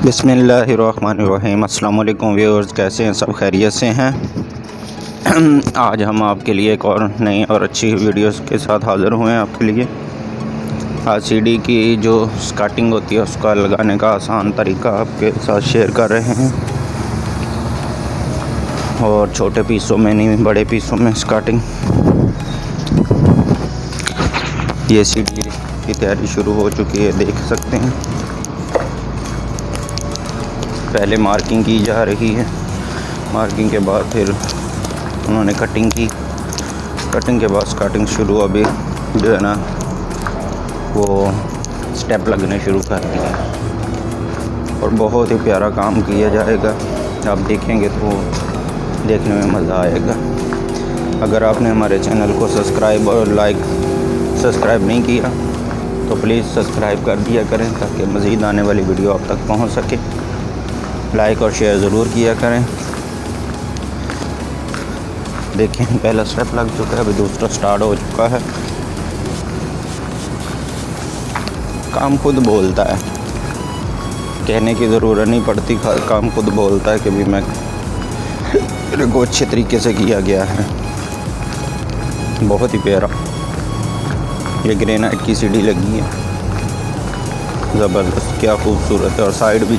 बिस्मिल्लाहिर्रहमानिर्रहीम। अस्सलाम वालेकुम व्यूअर्स, कैसे हैं? सब खैरियत से हैं। आज हम आपके लिए एक और नई और अच्छी वीडियोस के साथ हाज़िर हुए हैं आपके लिए। आज सीडी की जो स्टार्टिंग होती है उसका लगाने का आसान तरीका आपके साथ शेयर कर रहे हैं, और छोटे पीसों में नहीं, बड़े पीसों में स्टार्टिंग। ये सीडी की तैयारी शुरू हो चुकी है, देख सकते हैं। पहले मार्किंग की जा रही है, मार्किंग के बाद फिर उन्होंने कटिंग की, कटिंग के बाद स्टार्टिंग शुरू। अभी जो है ना वो स्टेप लगने शुरू कर दिए, और बहुत ही प्यारा काम किया जाएगा। आप देखेंगे तो देखने में मज़ा आएगा। अगर आपने हमारे चैनल को सब्सक्राइब नहीं किया तो प्लीज़ सब्सक्राइब कर दिया करें, ताकि मज़ीद आने वाली वीडियो आप तक पहुंच सके। लाइक और शेयर ज़रूर किया करें। देखें, पहला स्टेप लग चुका है, अभी दूसरा स्टार्ट हो चुका है। काम खुद बोलता है, कहने की ज़रूरत नहीं पड़ती, काम खुद बोलता है कि भी मेरे को अच्छे तरीके से किया गया है। बहुत ही प्यारा ये ग्रेनाइट की सीढ़ी लगी है, ज़बरदस्त, क्या खूबसूरत है। और साइड भी